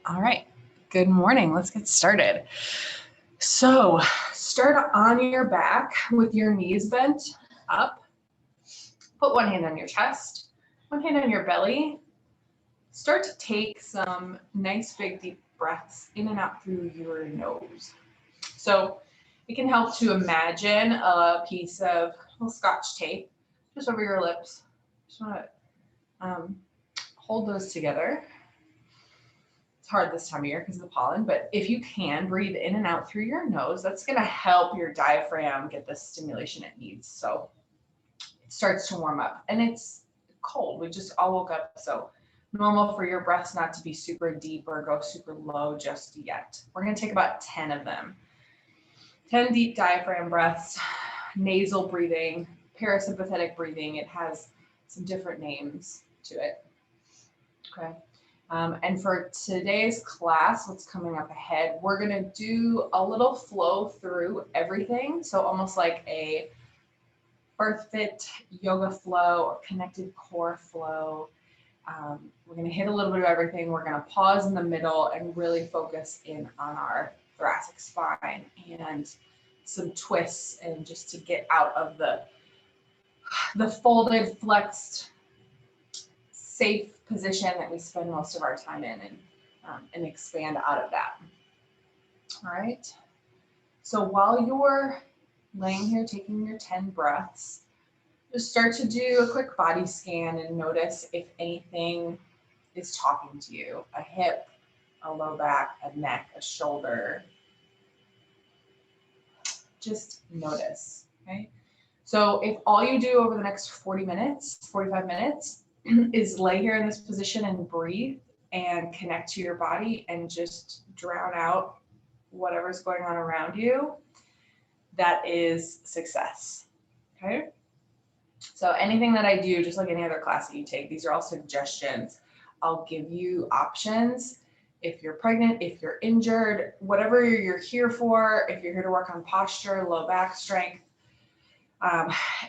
All right, good morning. Let's get started. So start on your back with your knees bent up. Put one hand on your chest, one hand on your belly. Start to take some nice big deep breaths in and out through your nose. So it can help to imagine a piece of little scotch tape just over your lips. Just want to hold those together. It's hard this time of year because of the pollen, but if you can breathe in and out through your nose, that's going to help your diaphragm get the stimulation it needs. So it starts to warm up, and it's cold. We just all woke up, so normal for your breaths not to be super deep or go super low just yet. We're going to take about 10 of them. 10 deep diaphragm breaths, nasal breathing, parasympathetic breathing. It has some different names to it. Okay. And for today's class, what's coming up ahead, we're going to do a little flow through everything. So almost like a birth fit yoga flow or connected core flow. We're going to hit a little bit of everything. We're going to pause in the middle and really focus in on our thoracic spine and some twists, and just to get out of the folded, flexed, safe position that we spend most of our time in, and expand out of that. All right. So while you're laying here taking your 10 breaths, just start to do a quick body scan and notice if anything is talking to you. A hip, a low back, a neck, a shoulder. Just notice, okay? So if all you do over the next 45 minutes is lay here in this position and breathe and connect to your body and just drown out whatever's going on around you, that is success, okay? So anything that I do, just like any other class that you take, these are all suggestions. I'll give you options. If you're pregnant, if you're injured, whatever you're here for, if you're here to work on posture, low back strength,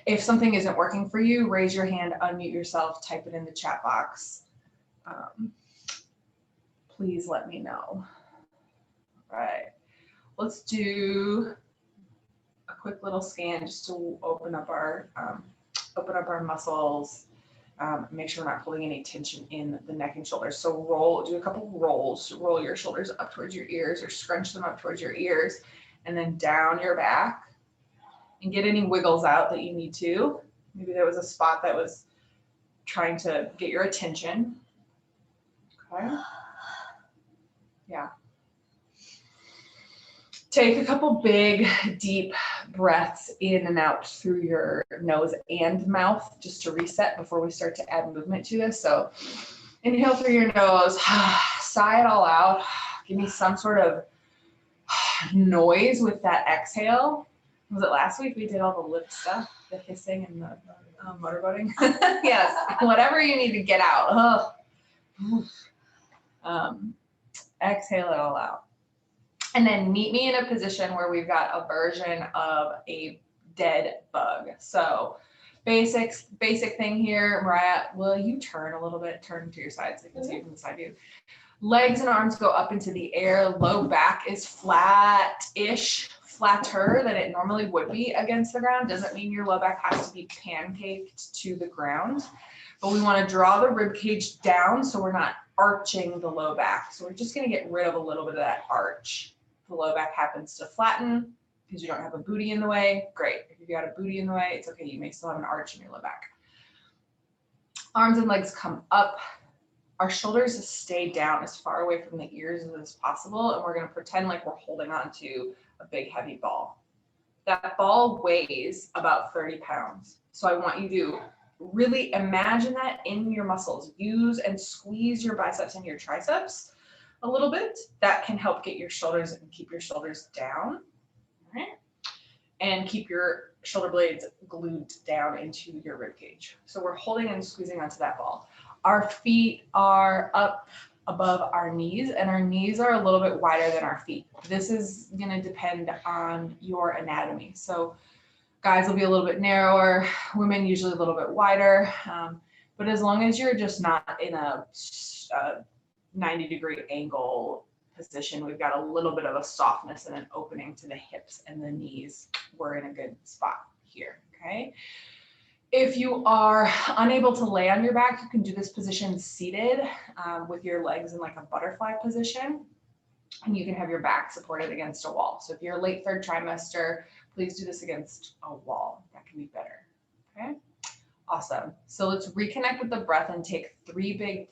if something isn't working for you, raise your hand, unmute yourself, type it in the chat box. Please let me know. All right, let's do a quick little scan just to open up our muscles. Make sure we're not holding any tension in the neck and shoulders. So do a couple rolls. Roll your shoulders up towards your ears or scrunch them up towards your ears, and then down your back. And get any wiggles out that you need to. Maybe there was a spot that was trying to get your attention. Okay. Yeah. Take a couple big, deep breaths in and out through your nose and mouth just to reset before we start to add movement to this. So inhale through your nose, sigh it all out. Give me some sort of noise with that exhale. Was it last week we did all the lip stuff, the hissing and the motorboating? Yes, whatever you need to get out. Exhale it all out. And then meet me in a position where we've got a version of a dead bug. So basic thing here. Mariah, will you turn a little bit? Turn to your side so you can see it from the side view. Legs and arms go up into the air. Low back is flat-ish. Flatter than it normally would be against the ground. Doesn't mean your low back has to be pancaked to the ground, but we want to draw the rib cage down so we're not arching the low back. So we're just going to get rid of a little bit of that arch. The low back happens to flatten because you don't have a booty in the way. Great. If you've got a booty in the way, it's okay. You may still have an arch in your low back. Arms and legs come up. Our shoulders stay down as far away from the ears as possible, and we're going to pretend like we're holding on to a big heavy ball. That ball weighs about 30 pounds. So I want you to really imagine that in your muscles. Use and squeeze your biceps and your triceps a little bit. That can help get your shoulders and keep your shoulders down. All right? And keep your shoulder blades glued down into your rib cage. So we're holding and squeezing onto that ball. Our feet are up above our knees, and our knees are a little bit wider than our feet. This is going to depend on your anatomy. So guys will be a little bit narrower, women usually a little bit wider, but as long as you're just not in a 90-degree angle position. We've got a little bit of a softness and an opening to the hips and the knees. We're in a good spot here, okay? If you are unable to lay on your back, you can do this position seated with your legs in like a butterfly position, and you can have your back supported against a wall. So if you're late third trimester, please do this against a wall. That can be better, okay? Awesome. So let's reconnect with the breath and take 3 big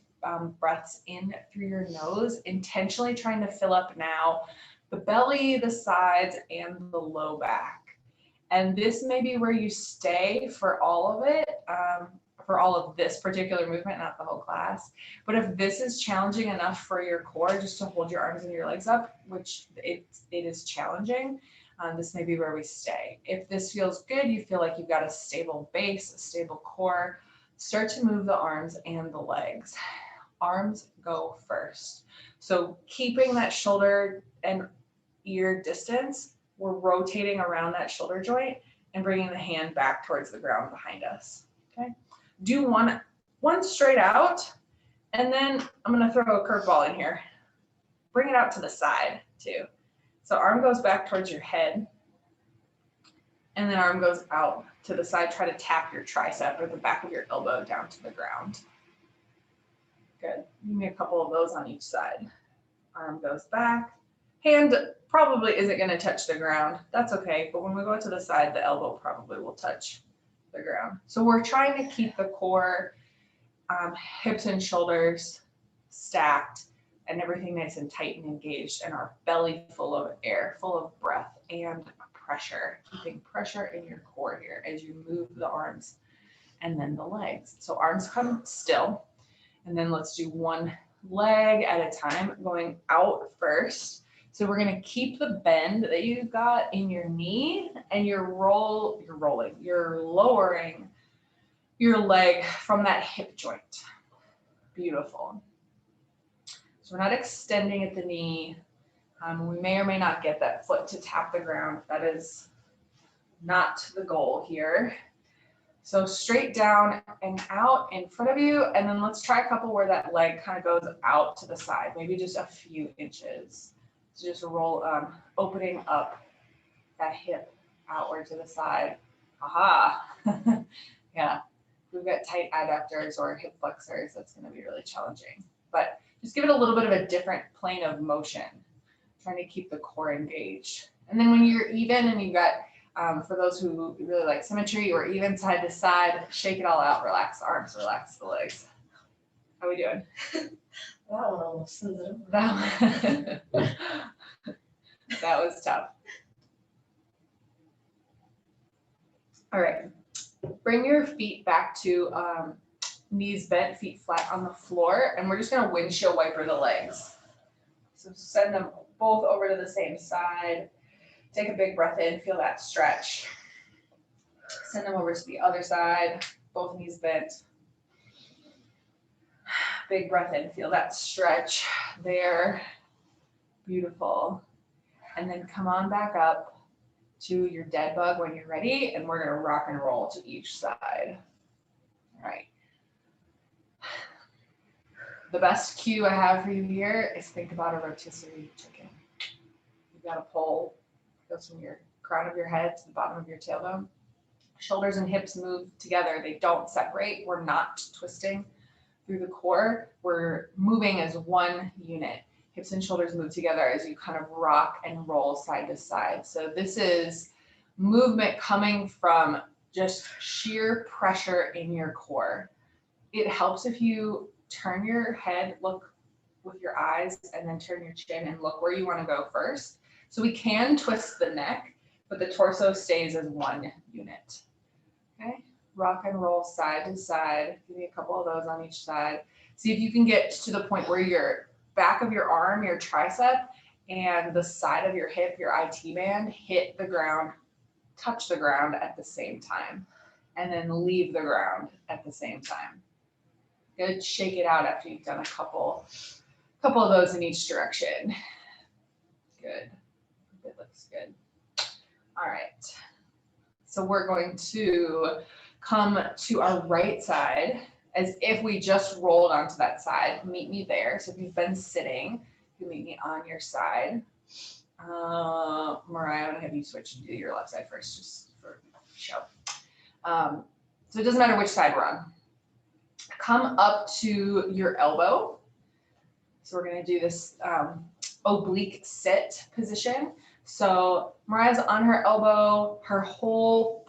breaths in through your nose, intentionally trying to fill up now the belly, the sides, and the low back. And this may be where you stay for all of it, for all of this particular movement, not the whole class. But if this is challenging enough for your core just to hold your arms and your legs up, which it is challenging, this may be where we stay. If this feels good, you feel like you've got a stable base, a stable core, start to move the arms and the legs. Arms go first. So keeping that shoulder and ear distance, we're rotating around that shoulder joint and bringing the hand back towards the ground behind us, okay? Do one straight out, and then I'm gonna throw a curveball in here. Bring it out to the side too. So arm goes back towards your head, and then arm goes out to the side. Try to tap your tricep or the back of your elbow down to the ground. Good. Give me a couple of those on each side. Arm goes back. Hand probably isn't going to touch the ground. That's okay. But when we go to the side, the elbow probably will touch the ground. So we're trying to keep the core, hips and shoulders stacked, and everything nice and tight and engaged, and our belly full of air, full of breath and pressure, keeping pressure in your core here as you move the arms and then the legs. So arms come still, and then let's do one leg at a time, going out first. So we're going to keep the bend that you've got in your knee, and you're lowering your leg from that hip joint. Beautiful. So we're not extending at the knee. We may or may not get that foot to tap the ground. That is not the goal here. So straight down and out in front of you, and then let's try a couple where that leg kind of goes out to the side, maybe just a few inches. So just roll, opening up that hip outward to the side. Aha. Yeah. We've got tight adductors or hip flexors. That's going to be really challenging. But just give it a little bit of a different plane of motion, trying to keep the core engaged. And then when you're even and you've got, for those who really like symmetry, or even side to side, shake it all out, relax the arms, relax the legs. How are we doing? That one almost sends it. That was tough. All right, bring your feet back to knees bent, feet flat on the floor, and we're just gonna windshield wiper the legs. So send them both over to the same side. Take a big breath in, feel that stretch. Send them over to the other side, both knees bent. Big breath in, feel that stretch there. Beautiful. And then come on back up to your dead bug when you're ready, and we're gonna rock and roll to each side. All right. The best cue I have for you here is think about a rotisserie chicken. You've got a pole, goes from your crown of your head to the bottom of your tailbone. Shoulders and hips move together. They don't separate. We're not twisting through the core. We're moving as one unit. Hips and shoulders move together as you kind of rock and roll side to side. So this is movement coming from just sheer pressure in your core. It helps if you turn your head, look with your eyes, and then turn your chin and look where you want to go first. So we can twist the neck, but the torso stays as one unit. Okay, rock and roll side to side. Give me a couple of those on each side. See if you can get to the point where your back of your arm, your tricep, and the side of your hip, your IT band, hit the ground, touch the ground at the same time, and then leave the ground at the same time. Good. Shake it out after you've done a couple of those in each direction. Good. It looks good. All right. So we're going to come to our right side, as if we just rolled onto that side. Meet me there. So if you've been sitting, you meet me on your side. Mariah, I'm gonna have you switch and do your left side first, just for show. So it doesn't matter which side we're on. Come up to your elbow. So we're gonna do this oblique sit position. So Mariah's on her elbow, her whole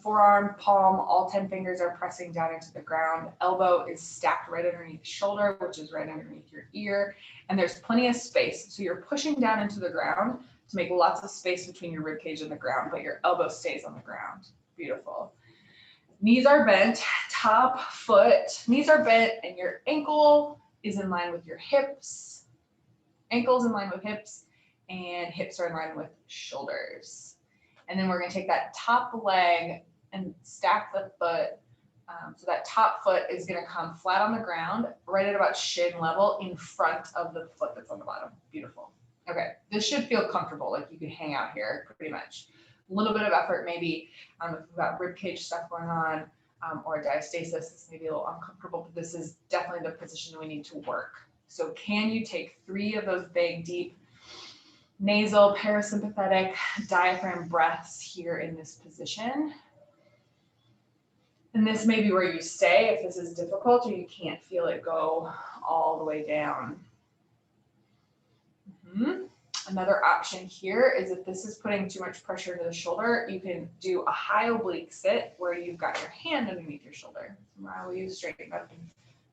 forearm, palm, all 10 fingers are pressing down into the ground. Elbow is stacked right underneath the shoulder, which is right underneath your ear. And there's plenty of space. So you're pushing down into the ground to make lots of space between your rib cage and the ground, but your elbow stays on the ground. Beautiful. Knees are bent, top foot, knees are bent, and your ankle is in line with your hips. Ankles in line with hips, and hips are in line with shoulders. And then we're gonna take that top leg and stack the foot. So that top foot is gonna come flat on the ground, right at about shin level in front of the foot that's on the bottom. Beautiful. Okay, this should feel comfortable, like you could hang out here pretty much. A little bit of effort maybe, if we've got rib cage stuff going on, or diastasis, it's maybe a little uncomfortable, but this is definitely the position we need to work. So can you take 3 of those big, deep, nasal, parasympathetic, diaphragm breaths here in this position? And this may be where you stay if this is difficult or you can't feel it go all the way down. Another option here is if this is putting too much pressure into the shoulder, you can do a high oblique sit where you've got your hand underneath your shoulder. I will use straighten up and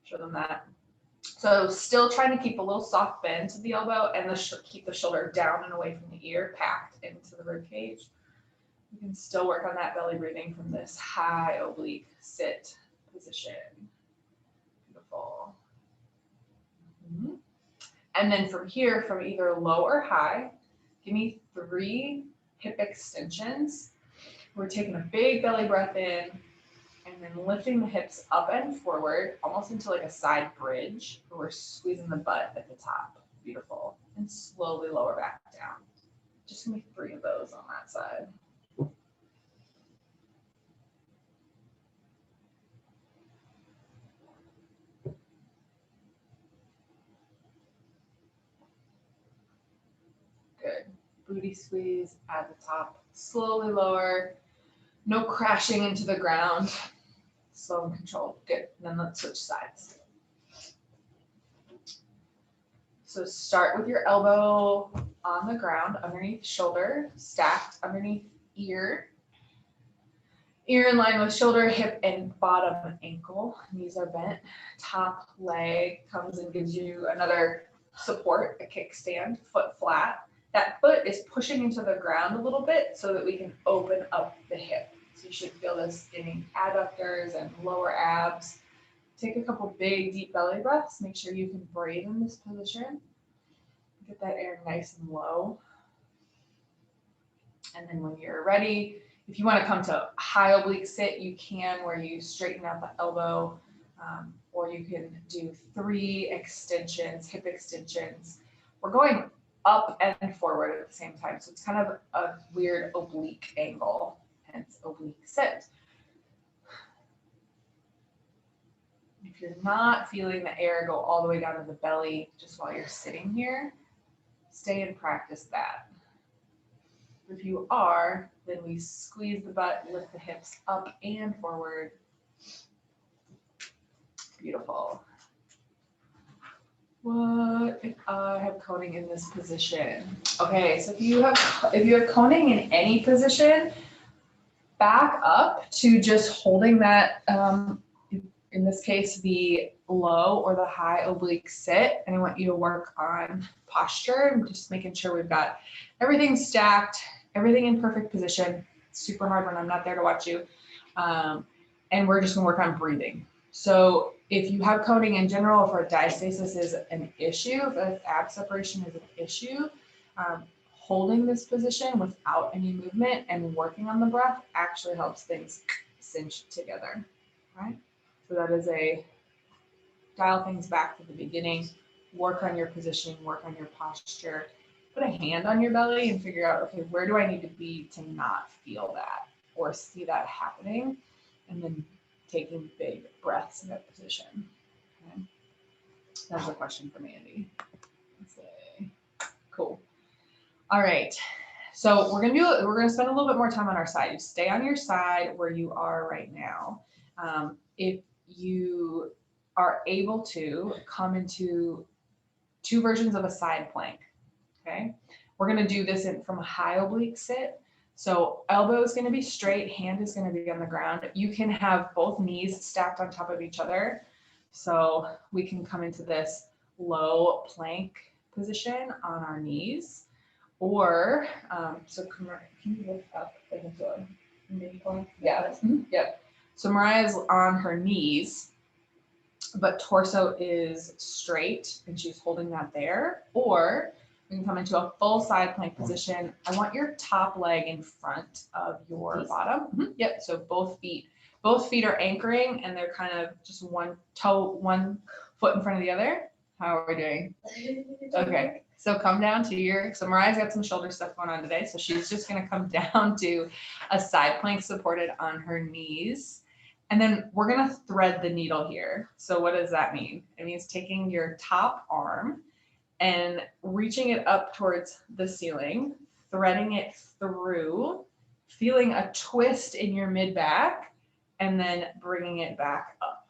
show them that. So still trying to keep a little soft bend to the elbow and keep the shoulder down and away from the ear, packed into the rib cage. You can still work on that belly breathing from this high oblique sit position. Beautiful. And then from here, from either low or high, give me 3 hip extensions. We're taking a big belly breath in and then lifting the hips up and forward, almost into like a side bridge, where we're squeezing the butt at the top. Beautiful. And slowly lower back down. Just gonna be 3 of those on that side. Good. Booty squeeze at the top, slowly lower, no crashing into the ground, slow and controlled. Good. And then let's switch sides. So start with your elbow on the ground, underneath shoulder, stacked underneath ear. Ear in line with shoulder, hip, and bottom ankle. Knees are bent. Top leg comes and gives you another support, a kickstand, foot flat. That foot is pushing into the ground a little bit so that we can open up the hip. So you should feel this in adductors and lower abs. Take a couple big, deep belly breaths. Make sure you can breathe in this position. Get that air nice and low. And then when you're ready, if you want to come to high oblique sit, you can, where you straighten out the elbow, or you can do 3 extensions, hip extensions. We're going up and forward at the same time. So it's kind of a weird oblique angle, hence oblique sit. If you're not feeling the air go all the way down to the belly just while you're sitting here, stay and practice that. If you are, then we squeeze the butt, lift the hips up and forward. Beautiful. What if I have coning in this position? Okay, so if you have coning in any position, back up to just holding that, in this case, the low or the high oblique sit. And I want you to work on posture and just making sure we've got everything stacked, everything in perfect position. It's super hard when I'm not there to watch you. And we're just gonna work on breathing. So if you have coning in general, if our diastasis is an issue, if ab separation is an issue, holding this position without any movement and working on the breath actually helps things cinch together, right? So that is a dial things back to the beginning, work on your positioning, work on your posture, put a hand on your belly and figure out, okay, where do I need to be to not feel that or see that happening? And then taking big breaths in that position. Okay. That's a question from Andy. Let's see. Cool. All right. So we're gonna spend a little bit more time on our side. You stay on your side where you are right now. If you are able to come into two versions of a side plank, okay? We're gonna do this from a high oblique sit. So elbow is gonna be straight, hand is gonna be on the ground. You can have both knees stacked on top of each other. So we can come into this low plank position on our knees. Or, so can you lift up into a mini plank? Yeah, yep. So Mariah's on her knees, but torso is straight and she's holding that there. Or we can come into a full side plank position. I want your top leg in front of your bottom. Yep, so both feet are anchoring and they're kind of just one foot in front of the other. How are we doing? Okay, so come down to so Mariah's got some shoulder stuff going on today, so she's just gonna come down to a side plank supported on her knees. And then we're gonna thread the needle here. So what does that mean? It means taking your top arm and reaching it up towards the ceiling, threading it through, feeling a twist in your mid-back, and then bringing it back up.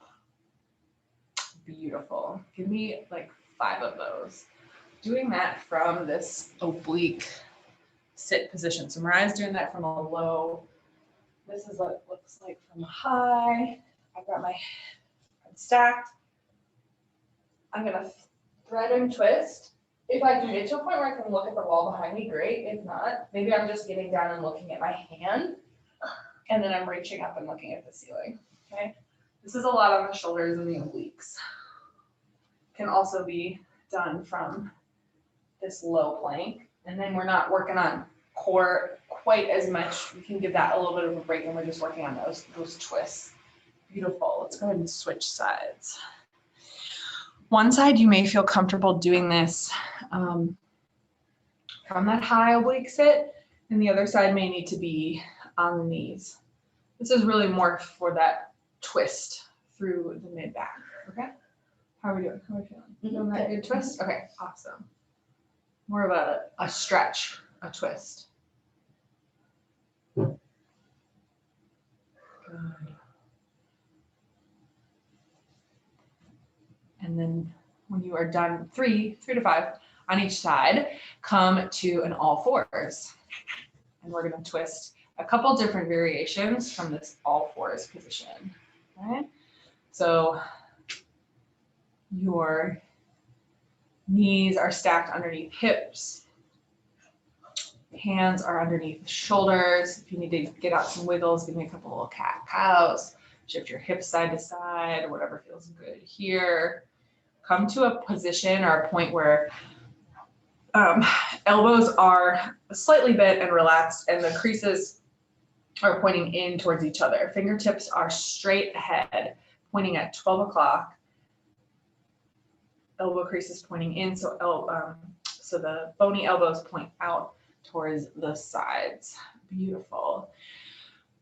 Beautiful. Give me like 5 of those. Doing that from this oblique sit position. So Mariah's doing that from a low. This is what it looks like from a high. I've got my head stacked. I'm gonna thread and twist. If I can get to a point where I can look at the wall behind me, great. If not, maybe I'm just getting down and looking at my hand, and then I'm reaching up and looking at the ceiling. Okay. This is a lot on the shoulders and the obliques. Can also be done from this low plank. And then we're not working on core quite as much. We can give that a little bit of a break and we're just working on those twists. Beautiful. Let's go ahead and switch sides. One side you may feel comfortable doing this from that high oblique sit, and the other side may need to be on the knees. This is really more for that twist through the mid back. Okay. How are we doing? How are we feeling? Doing that good twist? Okay, awesome. More of a stretch, a twist. Good. And then when you are done, 3 to 5 on each side, come to an all fours. And we're going to twist a couple different variations from this all fours position. Okay. So your knees are stacked underneath hips. Hands are underneath the shoulders. If you need to get out some wiggles, give me a couple little cat-cows. Shift your hips side to side, whatever feels good here. Come to a position or a point where elbows are slightly bent and relaxed and the creases are pointing in towards each other. Fingertips are straight ahead, pointing at 12 o'clock. Elbow creases pointing in, so the bony elbows point out towards the sides. Beautiful.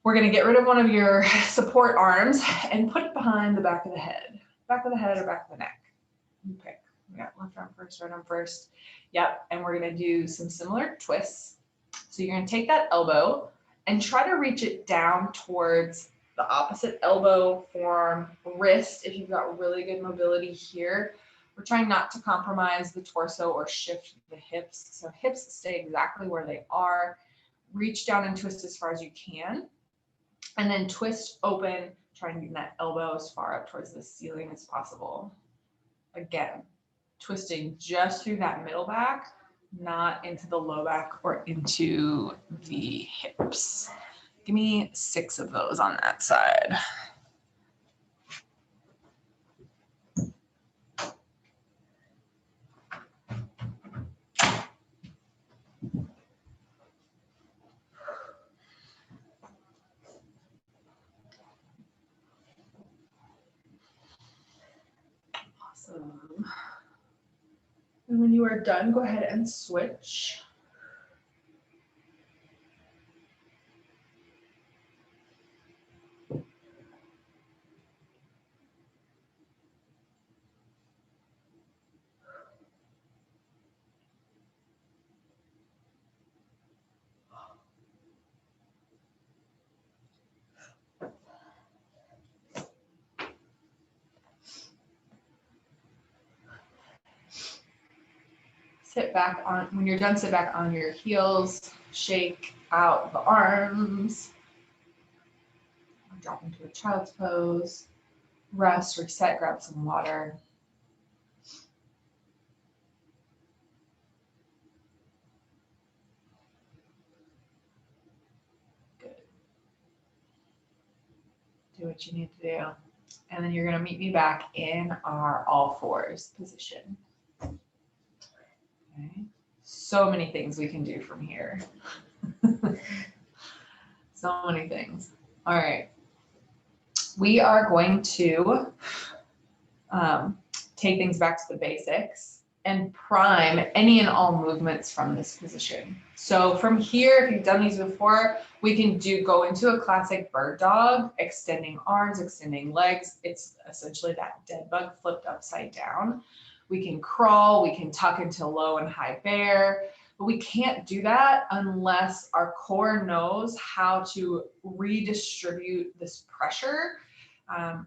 We're going to get rid of one of your support arms and put it behind the back of the head. Back of the head or back of the neck. You pick. We got left arm first, right arm first. Yep, and we're going to do some similar twists. So you're going to take that elbow and try to reach it down towards the opposite elbow, forearm, wrist. If you've got really good mobility here, we're trying not to compromise the torso or shift the hips. So hips stay exactly where they are. Reach down and twist as far as you can. And then twist open, trying to get that elbow as far up towards the ceiling as possible. Again, twisting just through that middle back, not into the low back or into the hips. Give me 6 of those on that side. Awesome. And when you are done, go ahead and switch. sit back on, when you're done, sit back on your heels, shake out the arms, drop into a child's pose, rest, reset, grab some water. Good. Do what you need to do. And then you're gonna meet me back in our all fours position. Okay. So many things we can do from here. So many things. All right. We are going to take things back to the basics and prime any and all movements from this position. So from here, if you've done these before, we can go into a classic bird dog, extending arms, extending legs. It's essentially that dead bug flipped upside down. We can crawl, we can tuck into low and high bear, but we can't do that unless our core knows how to redistribute this pressure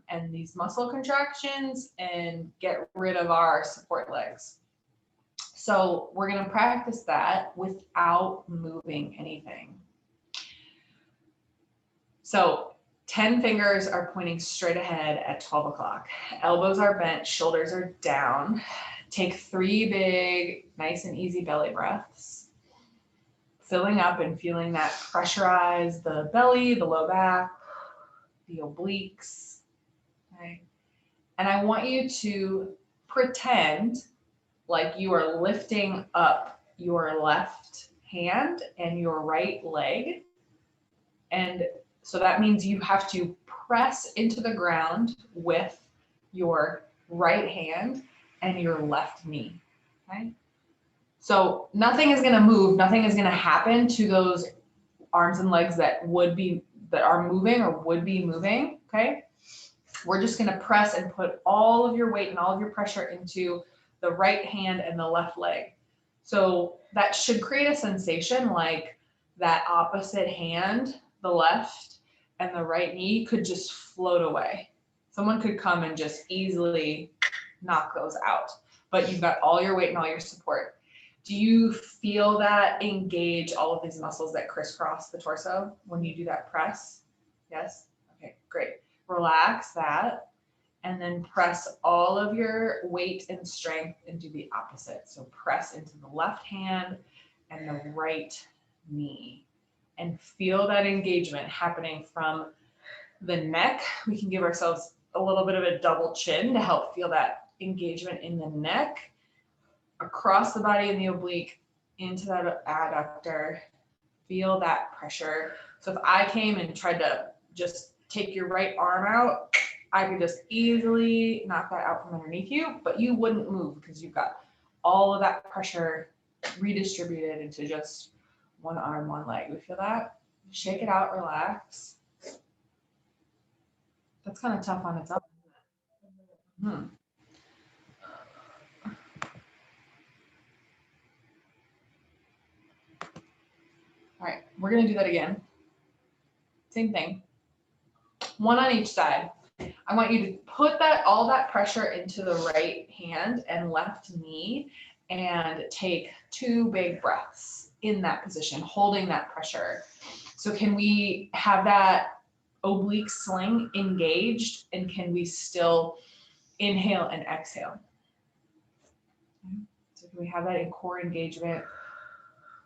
and these muscle contractions and get rid of our support legs. So we're going to practice that without moving anything. So 10 fingers are pointing straight ahead at 12 o'clock. Elbows are bent, shoulders are down. Take 3 big, nice and easy belly breaths. Filling up and feeling that pressurize the belly, the low back, the obliques. Okay. And I want you to pretend like you are lifting up your left hand and your right leg. And so that means you have to press into the ground with your right hand and your left knee. Okay. So nothing is going to move, nothing is going to happen to those arms and legs that are moving or would be moving. Okay. We're just going to press and put all of your weight and all of your pressure into the right hand and the left leg. So that should create a sensation like that opposite hand, the left and the right knee could just float away. Someone could come and just easily knock those out, but you've got all your weight and all your support. Do you feel that engage all of these muscles that crisscross the torso when you do that press? Yes? Okay, great. Relax that and then press all of your weight and strength into the opposite. So press into the left hand and the right knee and feel that engagement happening from the neck. We can give ourselves a little bit of a double chin to help feel that engagement in the neck, across the body in the oblique, into that adductor. Feel that pressure. So if I came and tried to just take your right arm out, I could just easily knock that out from underneath you, but you wouldn't move because you've got all of that pressure redistributed into just one arm, one leg. We feel that? Shake it out, relax. That's kind of tough on its own. All right, we're gonna do that again. Same thing. One on each side. I want you to put all that pressure into the right hand and left knee and take 2 big breaths in that position, holding that pressure. So can we have that oblique sling engaged and can we still inhale and exhale? So can we have that in core engagement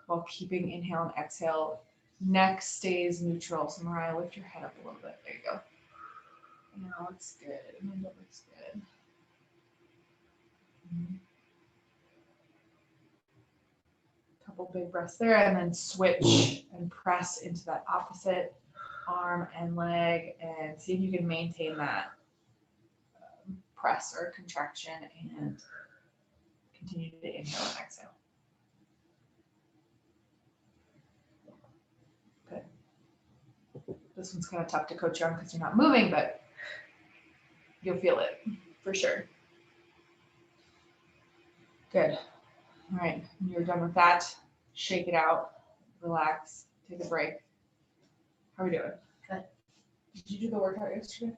while keeping inhale and exhale? Neck stays neutral. So Mariah, lift your head up a little bit. There you go. Now looks good. Amanda looks good. Couple big breaths there, and then switch and press into that opposite arm and leg, and see if you can maintain that press or contraction, and continue to inhale and exhale. Good. This one's kind of tough to coach you on because you're not moving, but you'll feel it for sure. Good. All right, when you're done with that, shake it out, relax, take a break. How are we doing? Good. Did you do the workout yesterday?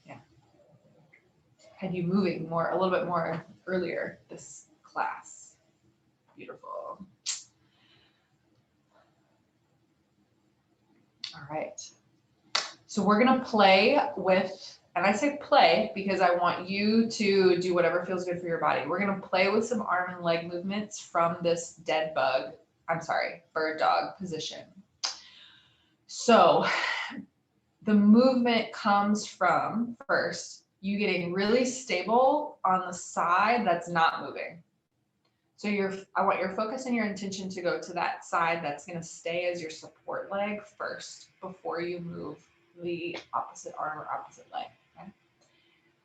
Yeah. had you moving more, a little bit more earlier this class. Beautiful. All right. So we're gonna play with, and I say play because I want you to do whatever feels good for your body. We're gonna play with some arm and leg movements from this bird dog position. So the movement comes from, first, you getting really stable on the side that's not moving. So I want your focus and your intention to go to that side that's gonna stay as your support leg first before you move the opposite arm or opposite leg. Okay? I'm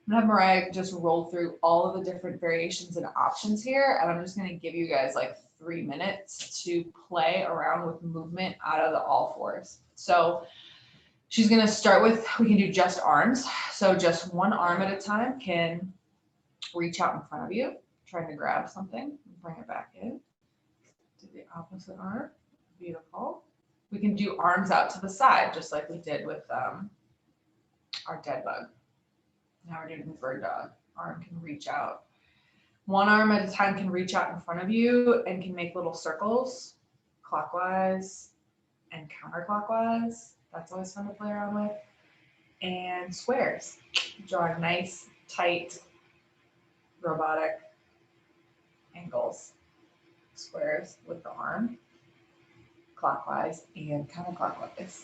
gonna have Mariah just roll through all of the different variations and options here, and I'm just gonna give you guys like 3 minutes to play around with movement out of the all fours. So she's gonna start with, we can do just arms. So just one arm at a time can reach out in front of you, trying to grab something, bring it back in to the opposite arm. Beautiful. We can do arms out to the side, just like we did with our dead bug. Now we're doing bird dog. Arm can reach out. One arm at a time can reach out in front of you and can make little circles, clockwise and counterclockwise. That's always fun to play around with. And squares, drawing nice, tight, robotic angles. Squares with the arm, clockwise and counterclockwise.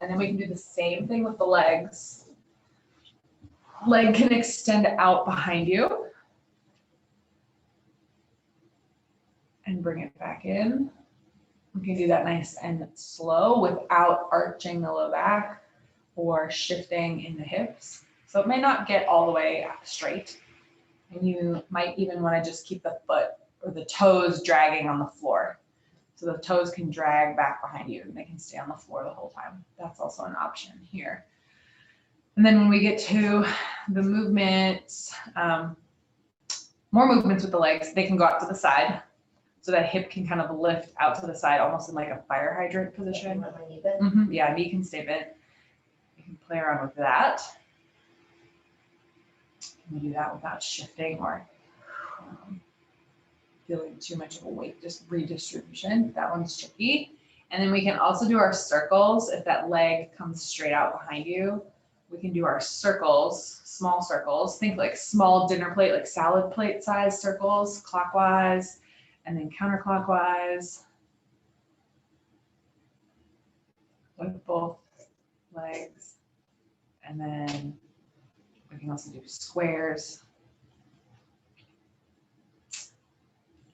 And then we can do the same thing with the legs. Leg can extend out behind you and bring it back in. We can do that nice and slow without arching the low back or shifting in the hips. So it may not get all the way straight. And you might even want to just keep the foot or the toes dragging on the floor. So the toes can drag back behind you and they can stay on the floor the whole time. That's also an option here. And then when we get to the movements, more movements with the legs, they can go out to the side. So that hip can kind of lift out to the side, almost in like a fire hydrant position. Yeah, knee can stay bent. You can play around with that. Can we do that without shifting or feeling too much of a weight, just redistribution. That one's tricky. And then we can also do our circles. If that leg comes straight out behind you, we can do our circles, small circles. Think like small dinner plate, like salad plate size circles, clockwise, and then counterclockwise with both legs. And then we can also do squares.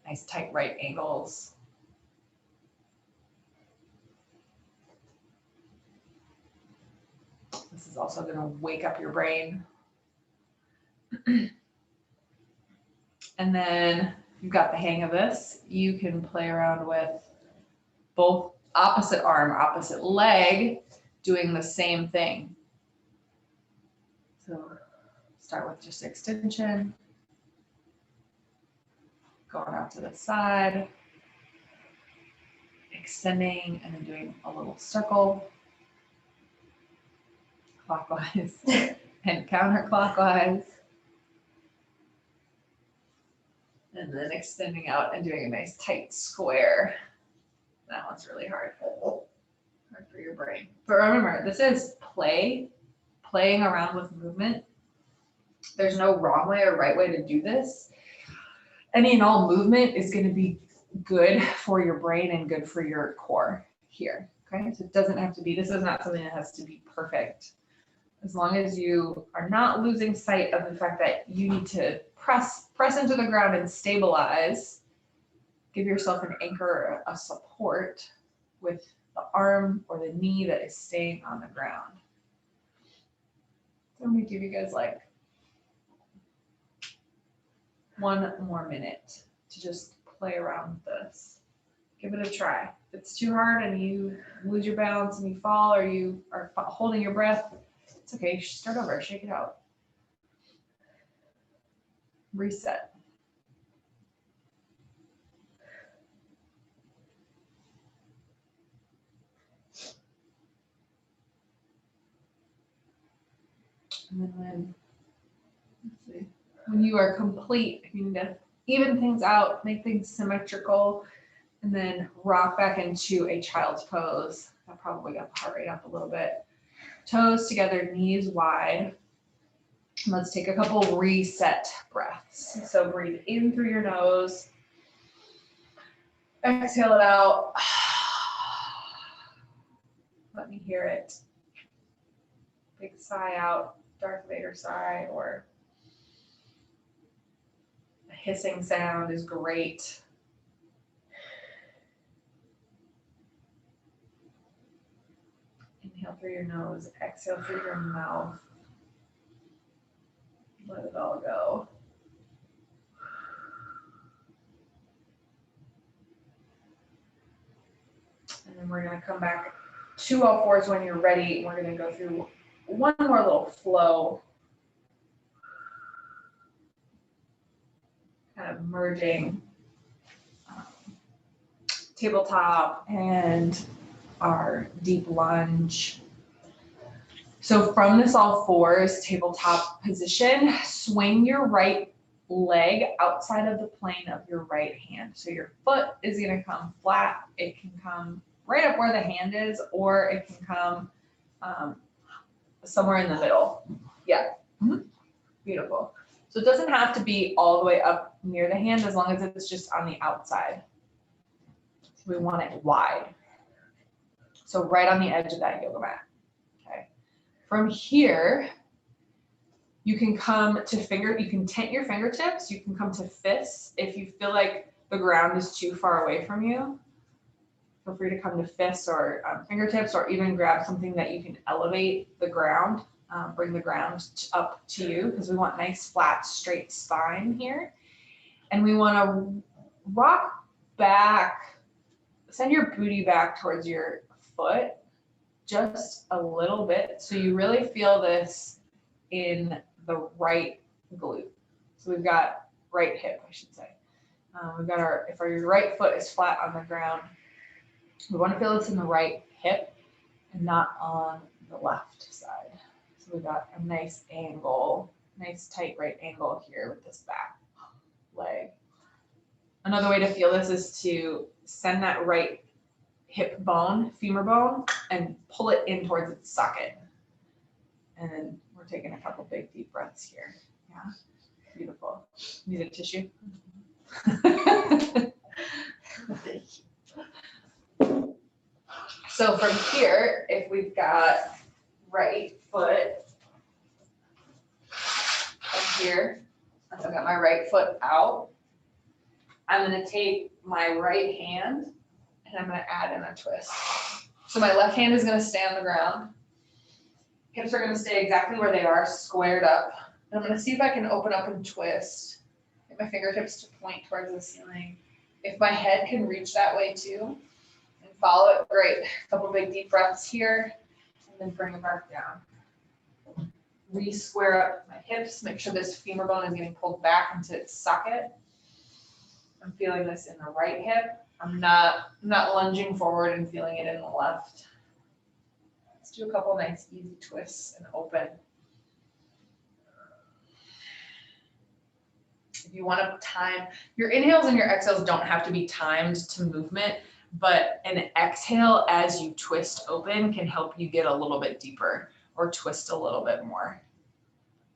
Nice tight right angles. This is also going to wake up your brain. And then if you've got the hang of this, you can play around with both opposite arm, opposite leg, doing the same thing. So start with just extension, going out to the side, extending, and then doing a little circle, clockwise and counterclockwise. And then extending out and doing a nice tight square. That one's really hard. Hard for your brain. But remember, this is playing around with movement. There's no wrong way or right way to do this. Any and all movement is going to be good for your brain and good for your core here. Okay, so it doesn't have to be, this is not something that has to be perfect. As long as you are not losing sight of the fact that you need to press into the ground and stabilize, give yourself an anchor, a support with the arm or the knee that is staying on the ground. So I'm going to give you guys like 1 more minute to just play around with this. Give it a try. If it's too hard and you lose your balance and you fall or you are holding your breath, it's okay. Start over. Shake it out. Reset. And then when When you are complete, you need to even things out, make things symmetrical, and then rock back into a child's pose. That probably got the heart rate up a little bit. Toes together, knees wide. Let's take a couple reset breaths. So breathe in through your nose. Exhale it out. Let me hear it. Big sigh out, Darth Vader sigh, or a hissing sound is great. Inhale through your nose, exhale through your mouth. Let it all go. And then we're going to come back to all fours when you're ready. We're going to go through one more little flow. Kind of merging tabletop and our deep lunge. So from this all fours tabletop position, swing your right leg outside of the plane of your right hand. So your foot is going to come flat. It can come right up where the hand is, or it can come somewhere in the middle. Yeah. Beautiful. So it doesn't have to be all the way up near the hand as long as it's just on the outside. So we want it wide. So right on the edge of that yoga mat. Okay. From here, you can come to you can tent your fingertips. You can come to fists. If you feel like the ground is too far away from you, feel free to come to fists or fingertips, or even grab something that you can elevate the ground, bring the ground up to you, because we want nice, flat, straight spine here. And we want to rock back, send your booty back towards your foot just a little bit. So you really feel this in the right glute. So we've got right hip, I should say. We've got if your right foot is flat on the ground, we want to feel this in the right hip and not on the left side. So we've got a nice angle, nice tight right angle here with this back leg. Another way to feel this is to send that right hip bone, femur bone, and pull it in towards its socket. And then we're taking a couple big deep breaths here. Yeah, beautiful. Need a tissue? So from here, if we've got right foot up here, I've got my right foot out, I'm going to take my right hand and I'm going to add in a twist. So my left hand is going to stay on the ground. Hips are going to stay exactly where they are, squared up. And I'm going to see if I can open up and twist. Get my fingertips to point towards the ceiling. If my head can reach that way too, and follow it, great. A couple big deep breaths here, and then bring it back down. Re-square up my hips. Make sure this femur bone is getting pulled back into its socket. I'm feeling this in the right hip. I'm not lunging forward and feeling it in the left. Let's do a couple nice easy twists and open. If you want to time, your inhales and your exhales don't have to be timed to movement, but an exhale as you twist open can help you get a little bit deeper or twist a little bit more.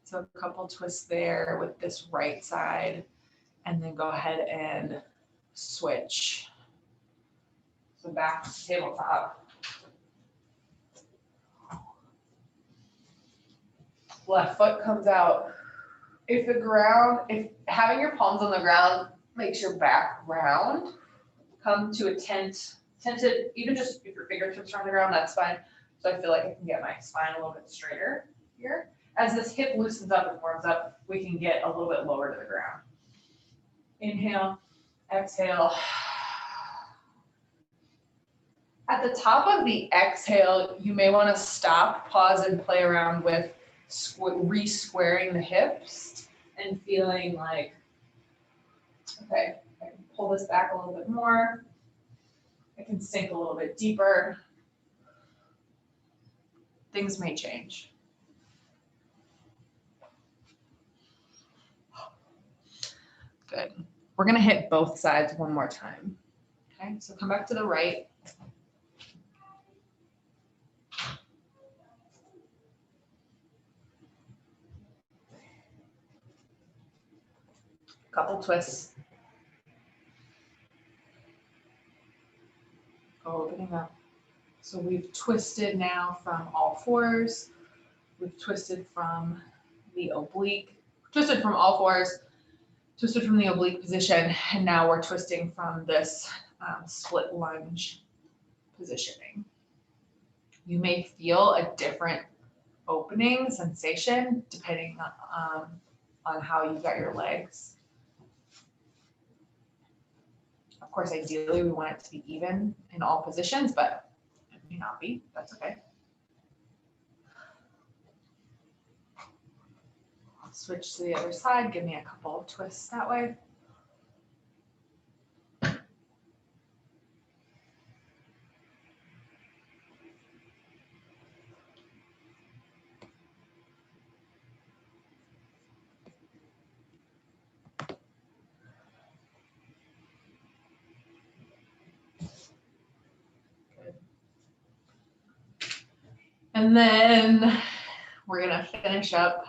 So a couple twists there with this right side, and then go ahead and switch. So back to tabletop. Left foot comes out. If having your palms on the ground makes your back round, come to a tented, even just if your fingertips are on the ground, that's fine. So I feel like I can get my spine a little bit straighter here. As this hip loosens up and warms up, we can get a little bit lower to the ground. Inhale, exhale. At the top of the exhale, you may want to stop, pause, and play around with re-squaring the hips and feeling like, okay, I can pull this back a little bit more. I can sink a little bit deeper. Things may change. We're gonna hit both sides one more time. Okay, so come back to the right. Couple twists. Opening up. So we've twisted now from all fours. We've twisted from the oblique, twisted from all fours, twisted from the oblique position, and now we're twisting from this split lunge positioning. You may feel a different opening sensation depending on how you got your legs. Of course, ideally, we want it to be even in all positions, but it may not be. That's okay. I'll switch to the other side. Give me a couple of twists that way. And then we're gonna finish up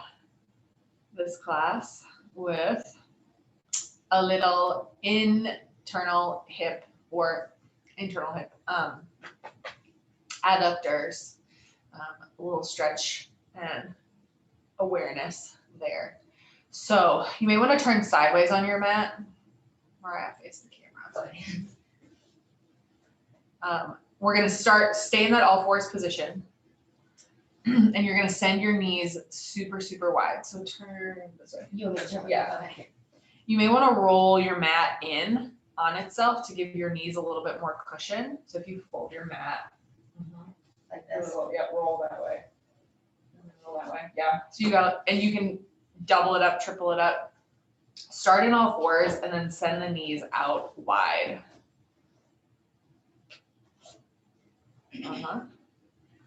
this class with a little internal hip adductors, a little stretch and awareness there. So you may want to turn sideways on your mat. Mariah, face the camera. We're gonna stay in that all fours position. And you're gonna send your knees super, super wide. So turn this way. You want me to turn? Yeah. You may want to roll your mat in on itself to give your knees a little bit more cushion. So if you fold your mat, Like this. roll that way. Roll that way. Yeah. So you can double it up, triple it up. Start in all fours and then send the knees out wide.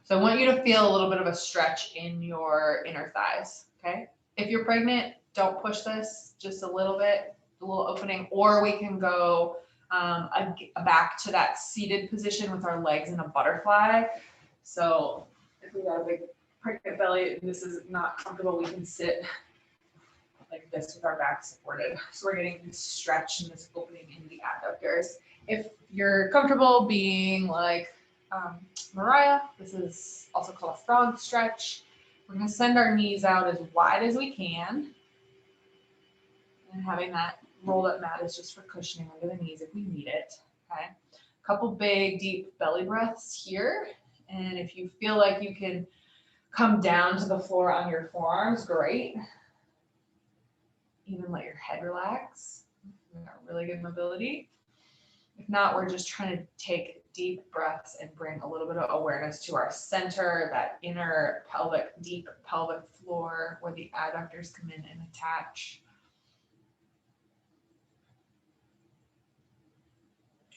So I want you to feel a little bit of a stretch in your inner thighs, okay? If you're pregnant, don't push this, just a little bit, a little opening, or we can go back to that seated position with our legs in a butterfly. So if we got a big pregnant belly and this is not comfortable, we can sit like this with our back supported. So we're getting this stretch and this opening in the adductors. If you're comfortable being like Mariah, this is also called a frog stretch. We're going to send our knees out as wide as we can. And having that rolled up mat is just for cushioning under the knees if we need it. Okay. A couple big, deep belly breaths here. And if you feel like you can come down to the floor on your forearms, great. Even let your head relax. We got really good mobility. If not, we're just trying to take deep breaths and bring a little bit of awareness to our center, that inner deep pelvic floor where the adductors come in and attach.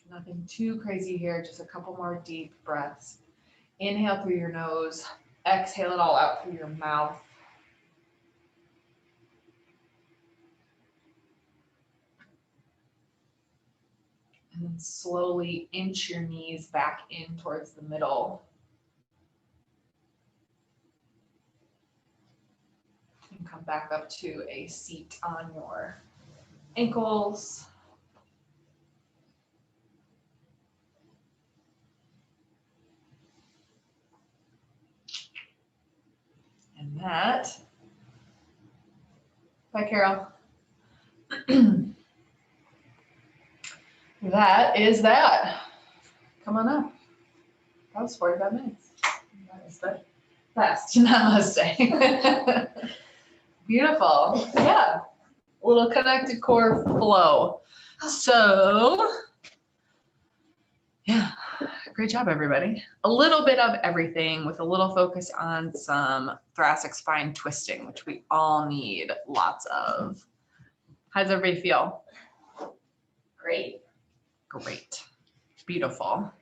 Nothing too crazy here, just a couple more deep breaths. Inhale through your nose, exhale it all out through your mouth. And then slowly inch your knees back in towards the middle. And come back up to a seat on your ankles. And that, bye Carol. That is that. Come on up. That was 45 minutes. That was the best. Namaste. Beautiful. Yeah. A little connected core flow. So, yeah. Great job, everybody. A little bit of everything with a little focus on some thoracic spine twisting, which we all need lots of. How does everybody feel? Great. Great. Beautiful.